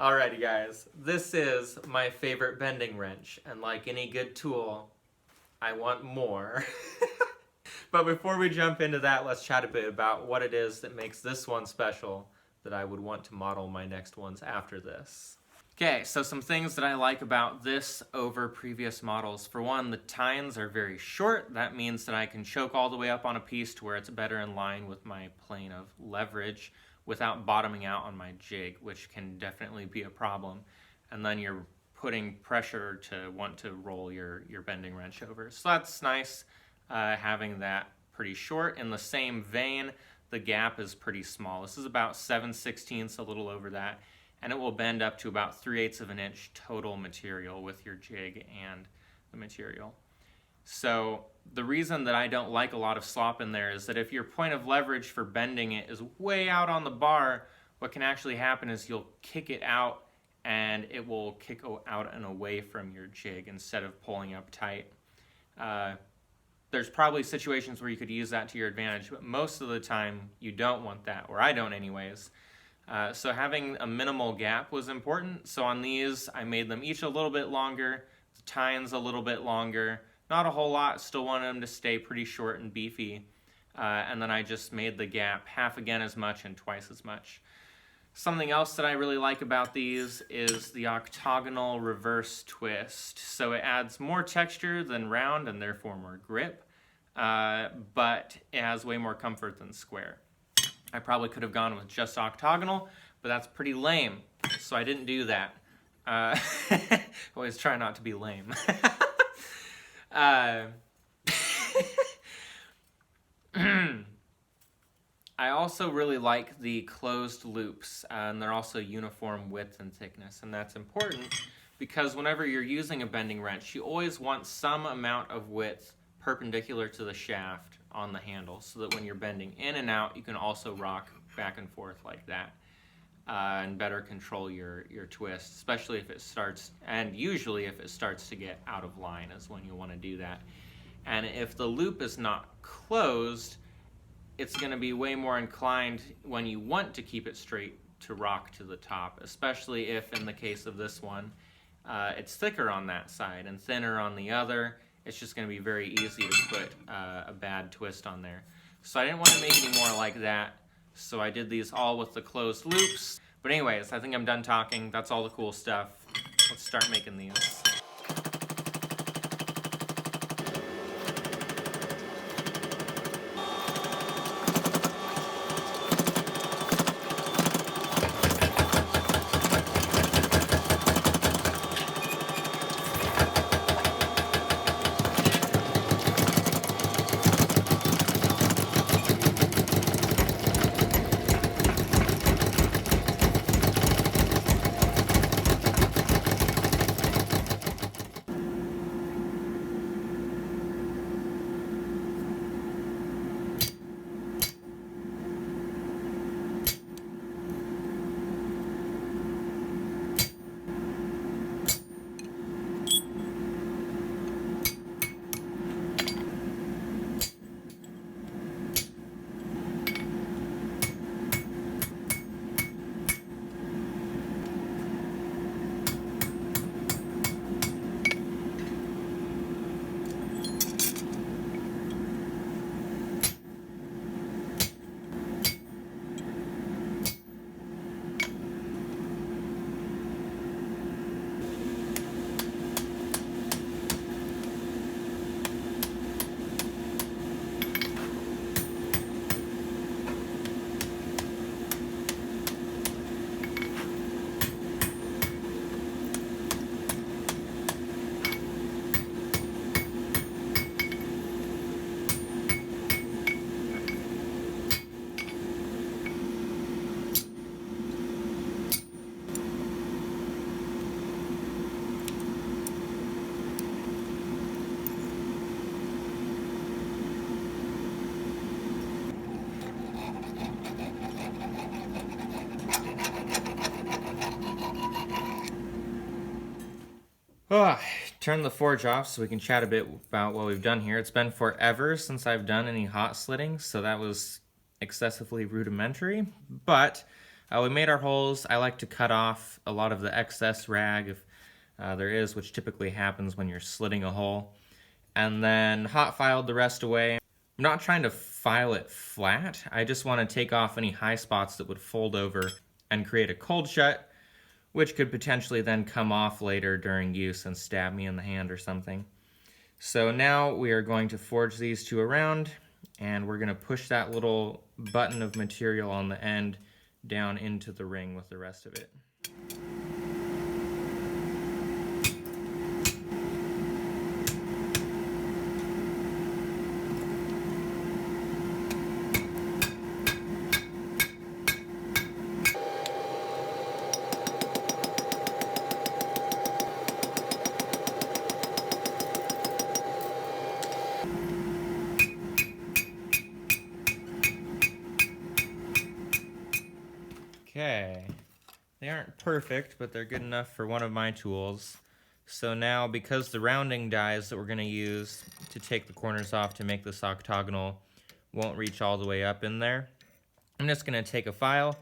Alrighty guys, this is my favorite bending wrench, and like any good tool, I want more. But before we jump into that, let's chat a bit about what it is that makes this one special that I would want to model my next ones after this. Okay, so some things that I like about this over previous models. For one, the tines are very short. That means that I can choke all the way up on a piece to where it's better in line with my plane of leverage without bottoming out on my jig, which can definitely be a problem. And then you're putting pressure to want to roll your bending wrench over. So that's nice, having that pretty short. In the same vein, the gap is pretty small. This is about 7/16, a little over that. And it will bend up to about 3/8 of an inch total material with your jig and the material. So the reason that I don't like a lot of slop in there is that if your point of leverage for bending it is way out on the bar, what can actually happen is you'll kick it out and it will kick out and away from your jig instead of pulling up tight. There's probably situations where you could use that to your advantage, but most of the time you don't want that, or I don't anyways. So having a minimal gap was important. So on these, I made them each a little bit longer, the tines a little bit longer, not a whole lot, still wanted them to stay pretty short and beefy. And then I just made the gap half again as much and twice as much. Something else that I really like about these is the octagonal reverse twist. So it adds more texture than round and therefore more grip, but it has way more comfort than square. I probably could have gone with just octagonal, but that's pretty lame, so I didn't do that. Always try not to be lame. I also really like the closed loops, and they're also uniform width and thickness, and that's important because whenever you're using a bending wrench, you always want some amount of width perpendicular to the shaft on the handle so that when you're bending in and out, you can also rock back and forth like that and better control your twist, especially if it starts, and usually if it starts to get out of line is when you want to do that. And if the loop is not closed, it's going to be way more inclined when you want to keep it straight to rock to the top, especially if in the case of this one, it's thicker on that side and thinner on the other. It's just going to be very easy to put a bad twist on there. So I didn't want to make any more like that, so I did these all with the closed loops. But anyways, I think I'm done talking. That's all the cool stuff. Let's start making these. Turn the forge off so we can chat a bit about what we've done here. It's been forever since I've done any hot slitting, so that was excessively rudimentary, but We made our holes. I like to cut off a lot of the excess rag if there is, which typically happens when you're slitting a hole. And then hot filed the rest away. I'm not trying to file it flat. I just want to take off any high spots that would fold over and create a cold shut, which could potentially then come off later during use and stab me in the hand or something. So now we are going to forge these two around, and we're going to push that little button of material on the end down into the ring with the rest of it. Okay, they aren't perfect, but they're good enough for one of my tools. So now, because the rounding dies that we're going to use to take the corners off to make this octagonal won't reach all the way up in there, I'm just going to take a file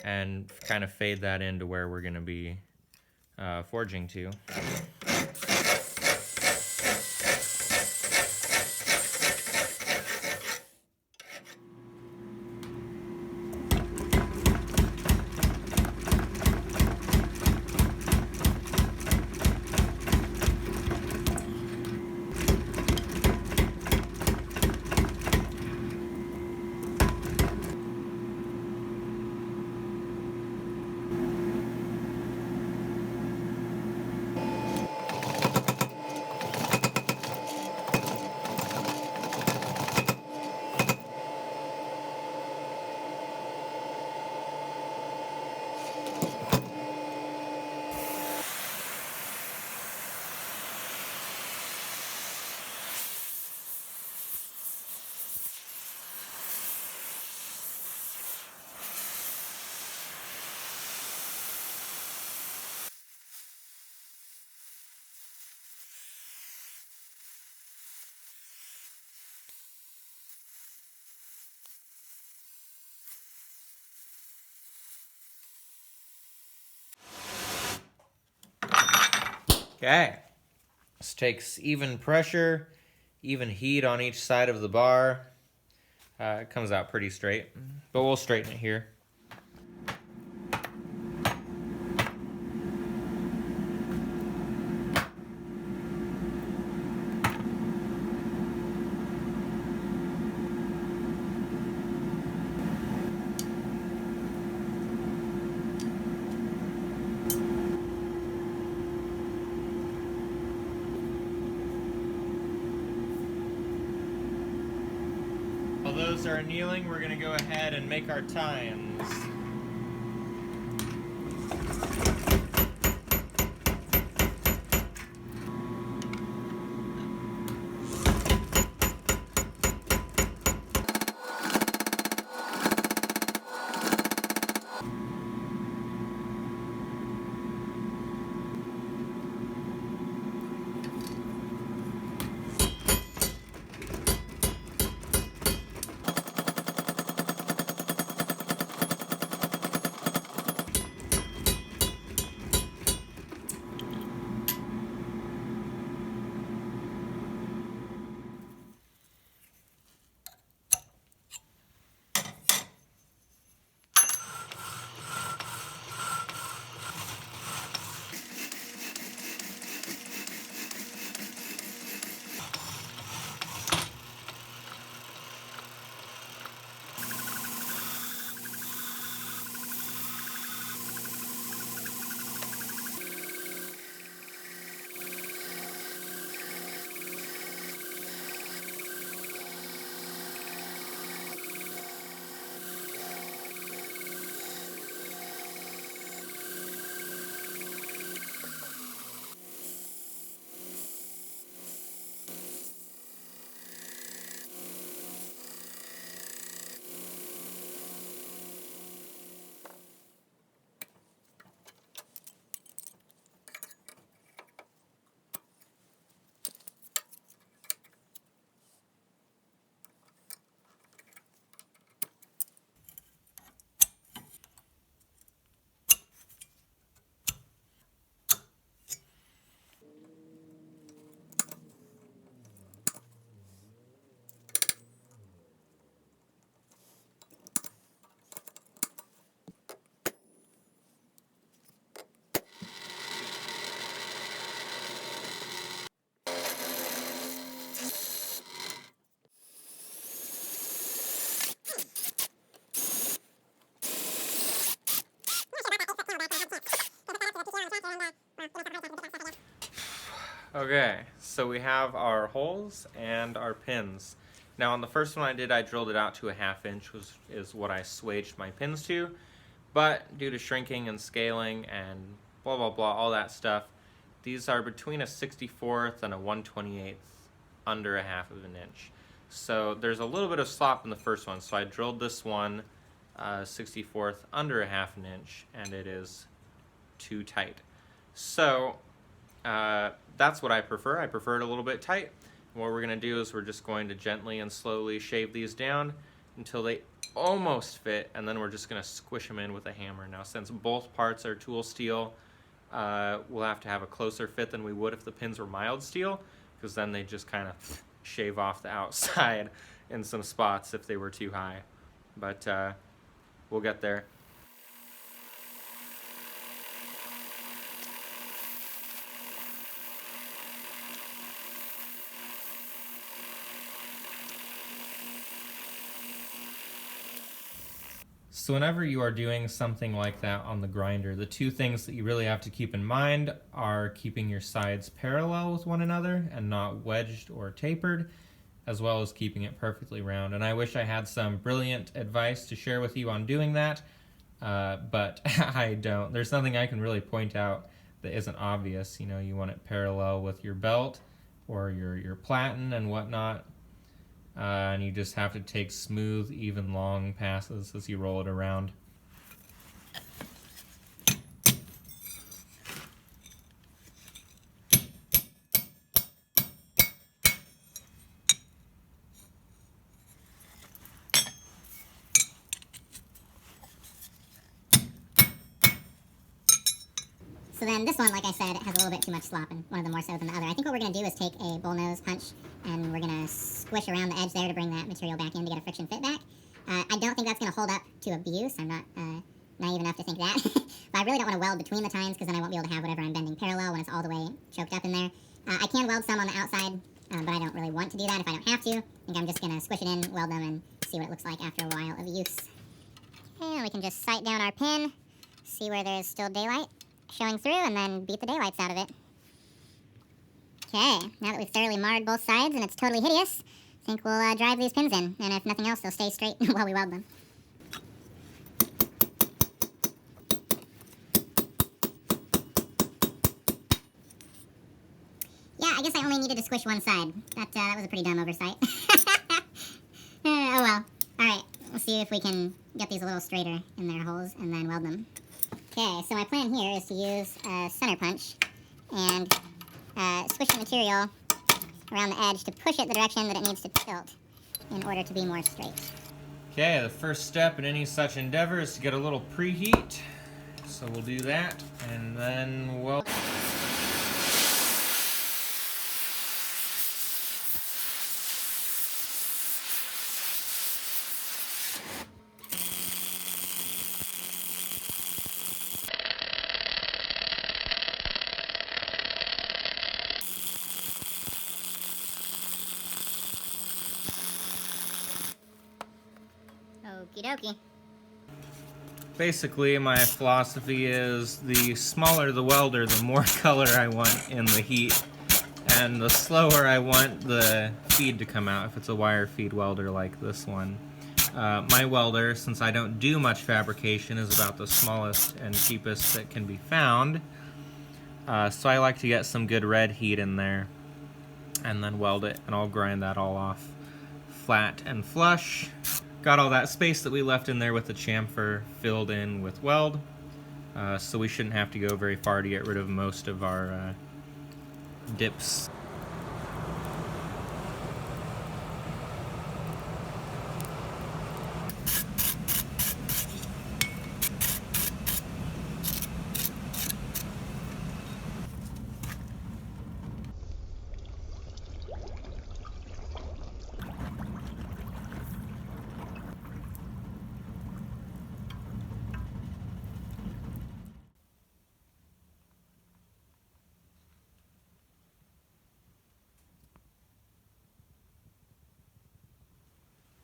and kind of fade that into where we're going to be forging to. Okay, this takes even pressure, even heat on each side of the bar. It comes out pretty straight, but we'll straighten it here. While those are annealing, we're going to go ahead and make our tines. Okay, so we have our holes and our pins. Now on the first one I drilled it out to a 1/2 inch, which is what I swaged my pins to. But due to shrinking and scaling and blah blah blah, all that stuff, these are between a 64th and a 1/28th, under a 1/2 of an inch. So there's a little bit of slop in the first one, so I drilled this one 64th under a 1/2 an inch, and it is too tight. So that's what I prefer. I prefer it a little bit tight. And what we're going to do is we're just going to gently and slowly shave these down until they almost fit, and then we're just going to squish them in with a hammer. Now, since both parts are tool steel, we'll have to have a closer fit than we would if the pins were mild steel, because then they just kind of shave off the outside in some spots if they were too high. But we'll get there. So whenever you are doing something like that on the grinder, the two things that you really have to keep in mind are keeping your sides parallel with one another and not wedged or tapered, as well as keeping it perfectly round. And I wish I had some brilliant advice to share with you on doing that, but I don't. There's nothing I can really point out that isn't obvious. You know, you want it parallel with your belt or your platen and whatnot. And you just have to take smooth, even, long passes as you roll it around. So then this one, like I said, it has a little bit too much slop, and one of them more so than the other. I think what we're going to do is take a bullnose punch, and we're going to squish around the edge there to bring that material back in to get a friction fit back. I don't think that's going to hold up to abuse. I'm not naive enough to think that. But I really don't want to weld between the tines, because then I won't be able to have whatever I'm bending parallel when it's all the way choked up in there. I can weld some on the outside, but I don't really want to do that if I don't have to. I think I'm just going to squish it in, weld them, and see what it looks like after a while of use. Okay, and we can just sight down our pin, see where there's still daylight showing through, and then beat the daylights out of it. Okay, now that we've thoroughly marred both sides and it's totally hideous, I think we'll drive these pins in, and if nothing else, they'll stay straight while we weld them. Yeah, I guess I only needed to squish one side. That was a pretty dumb oversight. Oh well. Alright, we'll see if we can get these a little straighter in their holes and then weld them. Okay, so my plan here is to use a center punch and squish the material around the edge to push it the direction that it needs to tilt in order to be more straight. Okay, the first step in any such endeavor is to get a little preheat. So we'll do that, and then we'll... Okie dokie. Basically, my philosophy is the smaller the welder, the more color I want in the heat, and the slower I want the feed to come out if it's a wire feed welder like this one. My welder, since I don't do much fabrication, is about the smallest and cheapest that can be found, so I like to get some good red heat in there and then weld it, and I'll grind that all off flat and flush. Got all that space that we left in there with the chamfer filled in with weld, so we shouldn't have to go very far to get rid of most of our dips.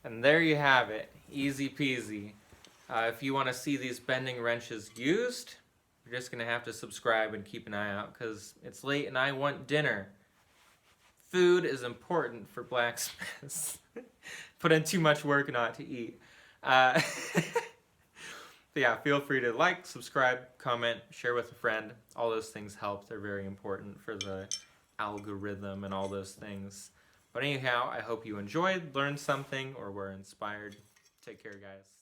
And there you have it, easy peasy. If you want to see these bending wrenches used, you're just going to have to subscribe and keep an eye out, because it's late and I want dinner. food is important for blacksmiths. Put in too much work not to eat. But yeah, feel free to like, subscribe, comment, share with a friend. All those things help. They're very important for the algorithm and all those things. But anyhow, I hope you enjoyed, learned something, or were inspired. Take care, guys.